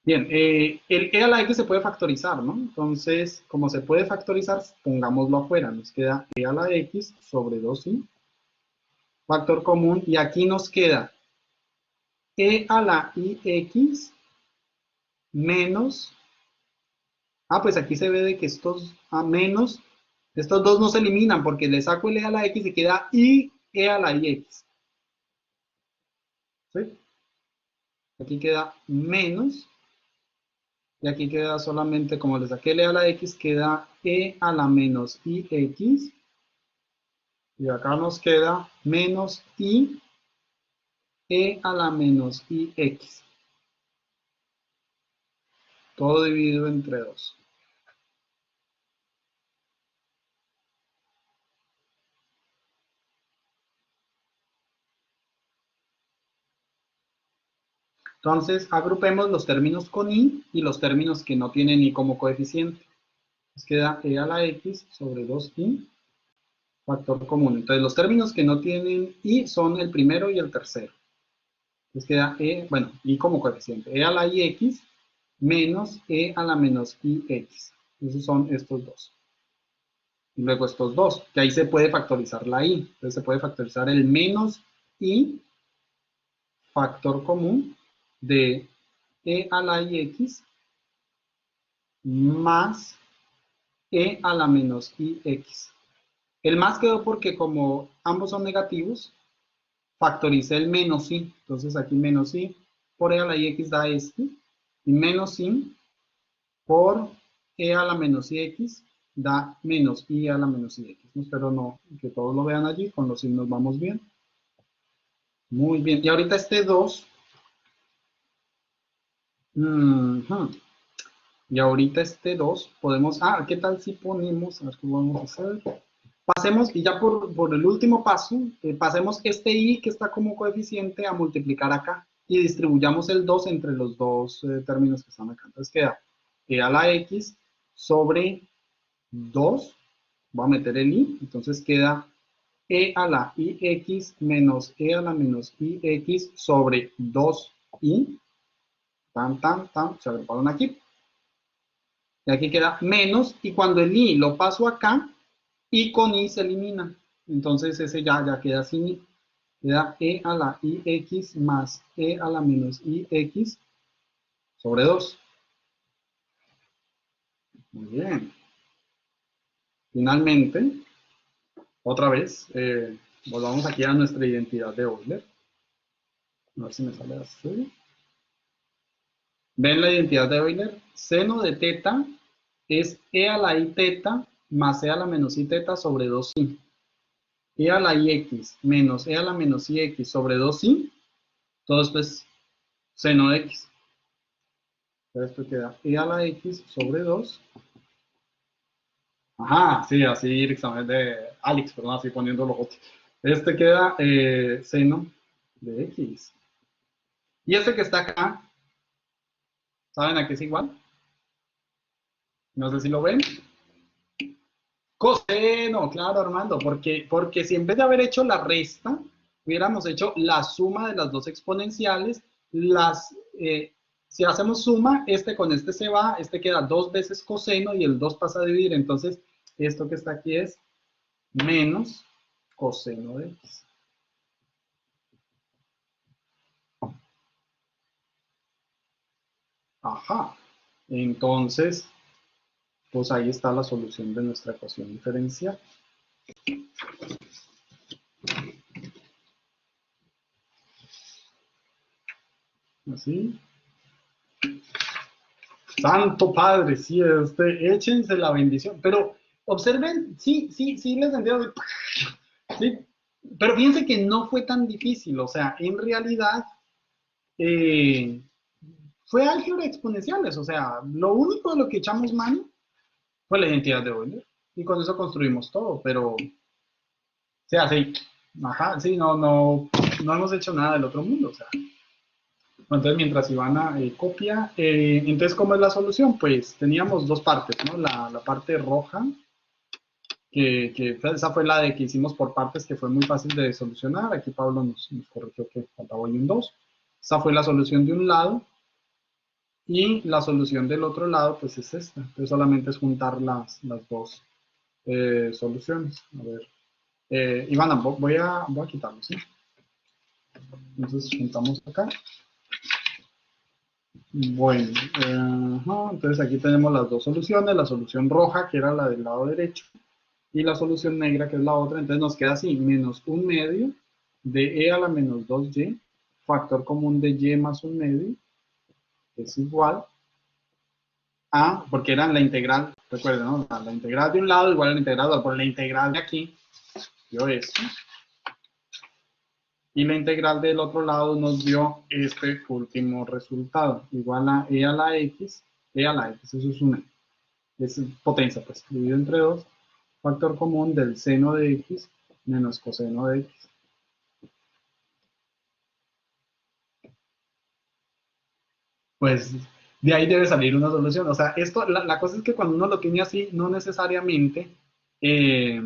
Bien, el e a la x se puede factorizar, ¿no? Entonces, como se puede factorizar, pongámoslo afuera. Nos queda e a la x sobre 2i, factor común, y aquí nos queda e a la ix menos, pues aquí se ve de que estos menos, estos dos no se eliminan porque le saco el e a la x y queda i e a la ix. ¿Sí? Aquí queda menos. Y aquí queda solamente, como le saqué el e a la x, queda e a la menos ix. Y acá nos queda menos i e a la menos ix. Todo dividido entre 2. Entonces, agrupemos los términos con i y los términos que no tienen i como coeficiente. Entonces queda e a la x sobre 2i, factor común. Entonces, los términos que no tienen i son el primero y el tercero. Entonces queda i como coeficiente. E a la ix menos e a la menos ix. Esos son estos dos. Y luego estos dos, que ahí se puede factorizar la i. Entonces se puede factorizar el menos i, factor común, de e a la ix más e a la menos ix. El más quedó porque como ambos son negativos, factorice el menos i. Entonces aquí menos i por e a la ix da este. Y menos i por e a la menos ix da menos i a la menos ix. Espero no, que todos lo vean allí, con los signos vamos bien. Muy bien, y ahorita este 2. Y ahorita este 2 podemos, ¿qué tal si ponemos, a ver qué vamos a hacer? Pasemos, y ya por el último paso, pasemos este i que está como coeficiente a multiplicar acá y distribuyamos el 2 entre los dos términos que están acá. Entonces queda e a la x sobre 2, voy a meter el i, entonces queda e a la ix menos e a la menos ix sobre 2i, se agruparon aquí. Y aquí queda menos, y cuando el i lo paso acá, i con i se elimina. Entonces ese ya queda sin i. Queda e a la ix más e a la menos ix sobre 2. Muy bien. Finalmente, otra vez, volvamos aquí a nuestra identidad de Euler. A ver si me sale así. ¿Ven la identidad de Euler? Seno de teta es e a la i teta más e a la menos i teta sobre 2i. E a la ix menos e a la menos ix sobre 2i, todo esto es seno de x. Entonces esto queda e a la x sobre 2. Ajá, sí, así directamente de Alex, perdón, así poniendo los otros. Este queda seno de x. Y este que está acá, ¿saben a qué es igual? No sé si lo ven. Coseno, claro, Armando, porque si en vez de haber hecho la resta, hubiéramos hecho la suma de las dos exponenciales, si hacemos suma, este con este se va, este queda 2 veces coseno y el 2 pasa a dividir, entonces esto que está aquí es menos coseno de x. Ajá, entonces, pues ahí está la solución de nuestra ecuación diferencial. Así. Santo Padre, sí, échense la bendición. Pero observen, sí, les entiendo. Sí, pero fíjense que no fue tan difícil. O sea, en realidad eh, fue álgebra exponenciales. O sea, lo único de lo que echamos mano fue la identidad de Euler. Y con eso construimos todo. Pero, o sea, sí, ajá, sí, no hemos hecho nada del otro mundo. O sea. Entonces, mientras Ivana copia, entonces, ¿cómo es la solución? Pues teníamos dos partes, ¿no? La parte roja, que esa fue la de que hicimos por partes, que fue muy fácil de solucionar. Aquí Pablo nos corrigió que faltaba hoy un 2. Esa fue la solución de un lado. Y la solución del otro lado, pues es esta. Entonces, solamente es juntar las dos soluciones. A ver. Ivana, voy a quitarlo, ¿sí? Entonces, juntamos acá. Bueno, entonces aquí tenemos las dos soluciones, la solución roja que era la del lado derecho y la solución negra que es la otra, entonces nos queda así, menos un medio de e a la menos 2y, factor común de y más un medio, es igual a, porque eran la integral, recuerden, ¿no? La integral de un lado igual a la integral, por la integral de aquí, dio esto, y la integral del otro lado nos dio este último resultado, igual a e a la x, eso es una. Es potencia, pues, dividido entre 2, factor común del seno de x menos coseno de x. pues de ahí debe salir una solución. O sea, esto, la cosa es que cuando uno lo tiene así, no necesariamente, eh,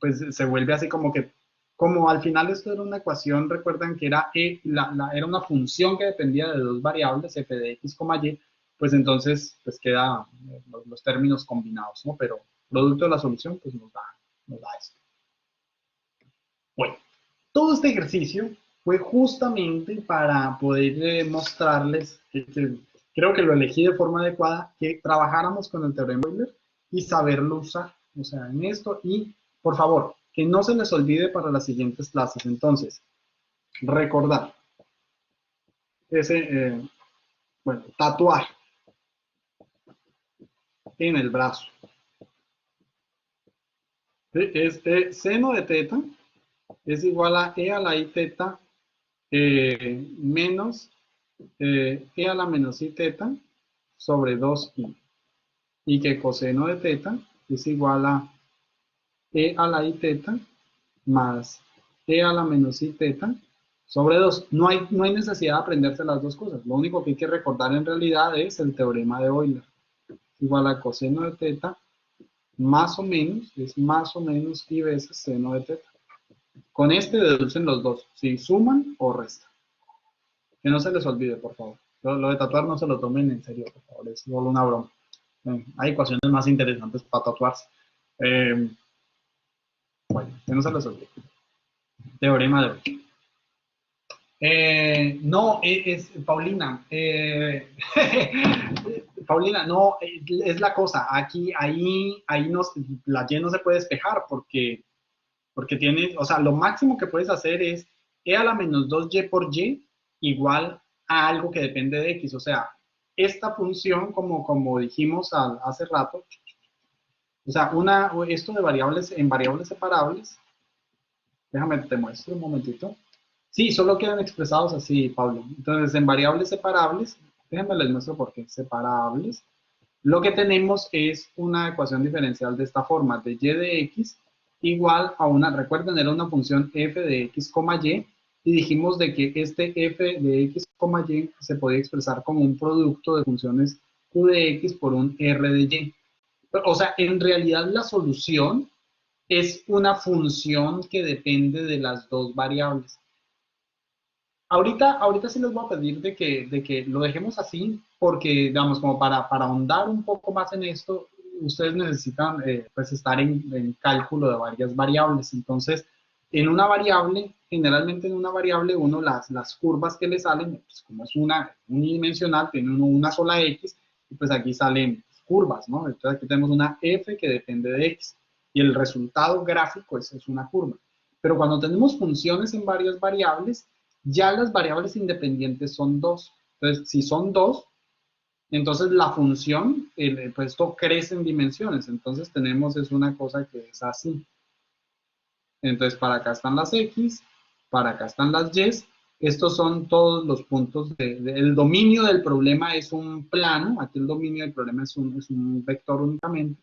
pues se vuelve así como que, como al final esto era una ecuación, recuerdan que era, era una función que dependía de dos variables, f de x, y, pues entonces pues queda los términos combinados, ¿no? Pero producto de la solución, pues nos da esto. Bueno, todo este ejercicio fue justamente para poder mostrarles, creo que lo elegí de forma adecuada, que trabajáramos con el teorema de Euler y saberlo usar, o sea, en esto, y por favor, que no se les olvide para las siguientes clases. Entonces, recordar, ese, bueno, tatuar en el brazo. Este seno de teta es igual a e a la i teta menos e a la menos i teta sobre 2i. Y que coseno de teta es igual a e a la i teta más e a la menos i teta sobre 2. No hay necesidad de aprenderse las dos cosas. Lo único que hay que recordar en realidad es el teorema de Euler. Igual a coseno de teta más o menos, es más o menos i veces seno de teta. Con este deducen los dos, si suman o restan. Que no se les olvide, por favor. Lo de tatuar no se lo tomen en serio, por favor, es solo una broma. Hay ecuaciones más interesantes para tatuarse. Bueno, que no se les olvide. Teorema de Euler. No, es Paulina. Paulina, no, es la cosa. Aquí, ahí la Y no se puede despejar porque tienes, o sea, lo máximo que puedes hacer es e a la menos 2y por y igual a algo que depende de x. O sea, esta función, como dijimos hace rato, o sea, esto de variables en variables separables, déjame te muestro un momentito. Sí, solo quedan expresados así, Pablo. Entonces, en variables separables, déjenme les muestro por qué, separables, lo que tenemos es una ecuación diferencial de esta forma, de y de x igual a una, recuerden, era una función f de x, y dijimos de que este f de x, y se podía expresar como un producto de funciones q de x por un r de y. O sea, en realidad la solución es una función que depende de las dos variables. Ahorita sí les voy a pedir de que lo dejemos así, porque, digamos, como para ahondar un poco más en esto, ustedes necesitan pues estar en cálculo de varias variables. Entonces, en una variable, generalmente en una variable, uno las curvas que le salen, pues como es una unidimensional, tiene uno una sola x, y pues aquí salen curvas, ¿no? Entonces aquí tenemos una f que depende de x, y el resultado gráfico es una curva. Pero cuando tenemos funciones en varias variables, ya las variables independientes son dos. Entonces, si son dos, entonces la función, pues esto crece en dimensiones. Entonces tenemos es una cosa que es así. Entonces para acá están las X, para acá están las Y. Estos son todos los puntos. El dominio del problema es un plano. Aquí el dominio del problema es un vector únicamente.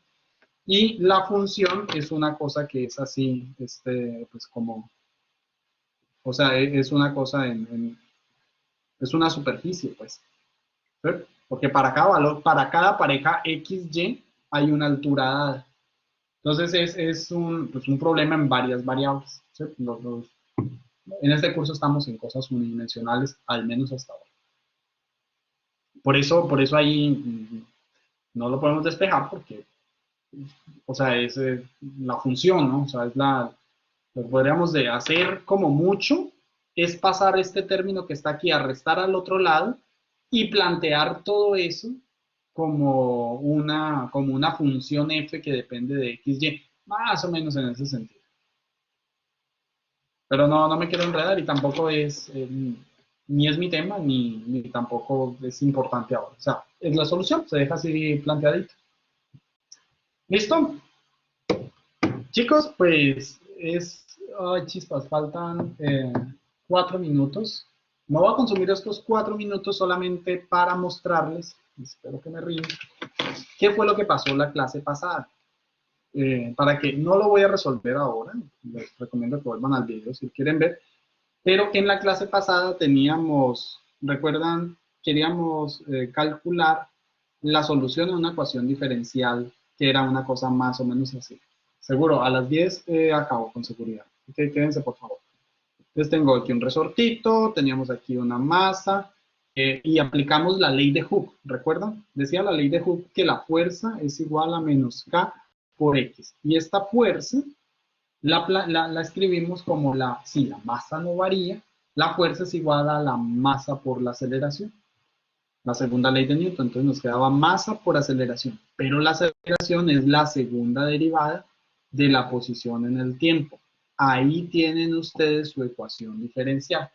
Y la función es una cosa que es así, pues como, o sea, es una cosa es una superficie, pues. ¿Sí? Porque para cada valor, para cada pareja XY hay una altura dada. Entonces pues un problema en varias variables. ¿Sí? En este curso estamos en cosas unidimensionales, al menos hasta ahora. Por eso ahí no lo podemos despejar porque, o sea, es la función, ¿no? O sea, lo podríamos de hacer como mucho, es pasar este término que está aquí a restar al otro lado y plantear todo eso como una función f que depende de x, y, más o menos en ese sentido. Pero no me quiero enredar y tampoco es, ni es mi tema, ni tampoco es importante ahora. O sea, es la solución, se deja así planteadito. ¿Listo? Chicos, pues ay, chispas, faltan 4 minutos. Me voy a consumir estos 4 minutos solamente para mostrarles, espero que me ríen, qué fue lo que pasó la clase pasada. Para que no lo voy a resolver ahora, les recomiendo que vuelvan al video si quieren ver, pero en la clase pasada teníamos, recuerdan queríamos calcular la solución a una ecuación diferencial, que era una cosa más o menos así. Seguro, a las 10 acabo con seguridad. Ok, quédense por favor. Entonces tengo aquí un resortito, teníamos aquí una masa, y aplicamos la ley de Hooke, ¿recuerdan? Decía la ley de Hooke que la fuerza es igual a menos K por X. Y esta fuerza la escribimos como si la masa no varía, la fuerza es igual a la masa por la aceleración. La segunda ley de Newton, entonces nos quedaba masa por aceleración. Pero la aceleración es la segunda derivada de la posición en el tiempo. Ahí tienen ustedes su ecuación diferencial.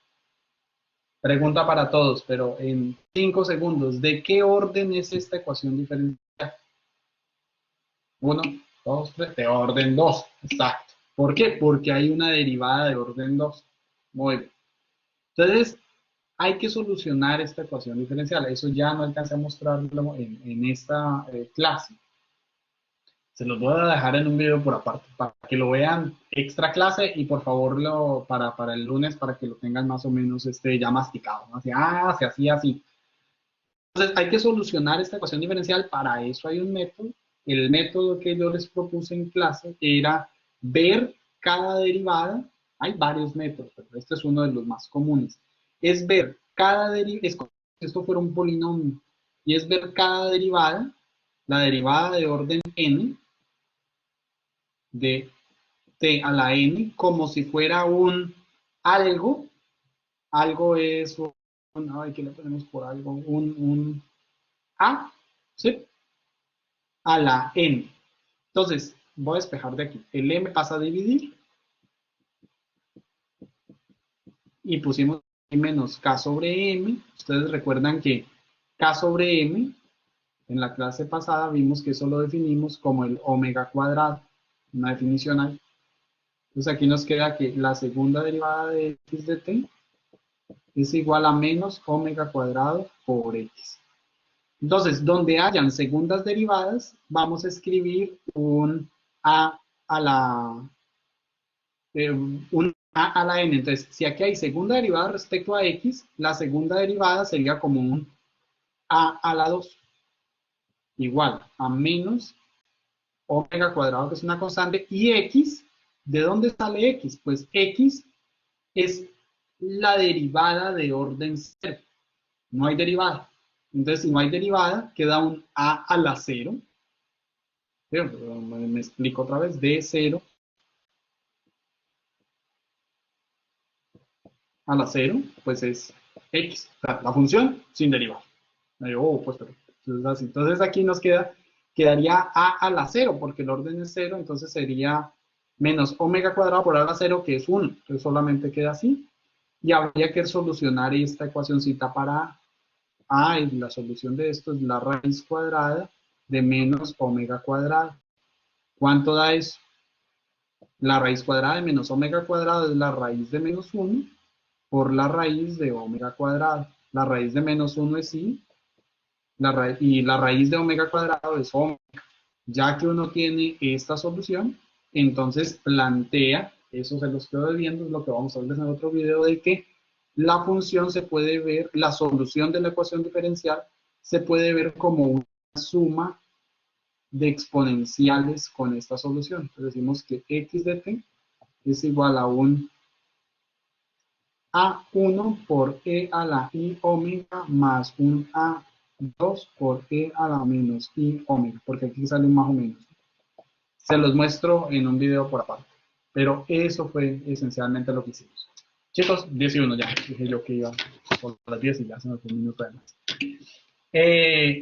Pregunta para todos, pero en 5 segundos, ¿de qué orden es esta ecuación diferencial? 1, 2, 3, de orden 2, exacto. ¿Por qué? Porque hay una derivada de orden 2. Muy bien. Entonces, hay que solucionar esta ecuación diferencial. Eso ya no alcancé a mostrarlo en esta clase. Se los voy a dejar en un video por aparte, para que lo vean extra clase y por favor para el lunes, para que lo tengan más o menos ya masticado, ¿no? Así, se hacía así. Entonces hay que solucionar esta ecuación diferencial, para eso hay un método. El método que yo les propuse en clase era ver cada derivada. Hay varios métodos, pero este es uno de los más comunes. Es ver cada derivada, es como si esto fuera un polinomio, y es ver cada derivada, la derivada de orden n, de t a la n, como si fuera un algo. Algo es ¿qué le ponemos por algo? Un a, ¿sí? A la n. Entonces, voy a despejar de aquí. El m pasa a dividir. Y pusimos menos k sobre m. Ustedes recuerdan que k sobre m, en la clase pasada vimos que eso lo definimos como el omega cuadrado. Una definición ahí. Entonces aquí nos queda que la segunda derivada de x de t es igual a menos omega cuadrado por x. Entonces, donde hayan segundas derivadas, vamos a escribir un a a la n. Entonces, si aquí hay segunda derivada respecto a x, la segunda derivada sería como un a a la 2, igual a menos omega cuadrado, que es una constante, y x, ¿de dónde sale x? Pues x es la derivada de orden 0. No hay derivada. Entonces, si no hay derivada, queda un a a la 0. Me explico otra vez. De 0 a la 0, pues es x. O sea, la función sin derivada. Pues, entonces, así. Entonces aquí nos quedaría a a la 0, porque el orden es 0, entonces sería menos omega cuadrado por a la 0, que es 1. Entonces solamente queda así. Y habría que solucionar esta ecuacióncita para a, y la solución de esto es la raíz cuadrada de menos omega cuadrado. ¿Cuánto da eso? La raíz cuadrada de menos omega cuadrado es la raíz de menos 1 por la raíz de omega cuadrado. La raíz de menos 1 es i, y la raíz de omega cuadrado es omega. Ya que uno tiene esta solución, entonces plantea, eso se los quedo debiendo, es lo que vamos a ver en otro video, de que la función se puede ver, la solución de la ecuación diferencial se puede ver como una suma de exponenciales con esta solución. Entonces decimos que x de t es igual a un a1 por e a la i omega más un a2 por e a la menos i omega, porque aquí sale un más o menos. Se los muestro en un video por aparte, pero eso fue esencialmente lo que hicimos. Chicos, 11 ya, dije yo que iba por las 10 y ya se me fue un minuto de más.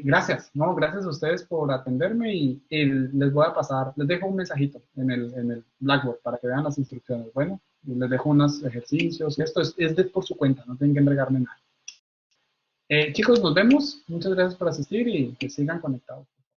Gracias, no, gracias a ustedes por atenderme y les voy a pasar, les dejo un mensajito en el Blackboard para que vean las instrucciones. Bueno, les dejo unos ejercicios y esto es por su cuenta, no tienen que entregarme nada. Chicos, nos vemos, muchas gracias por asistir y que sigan conectados.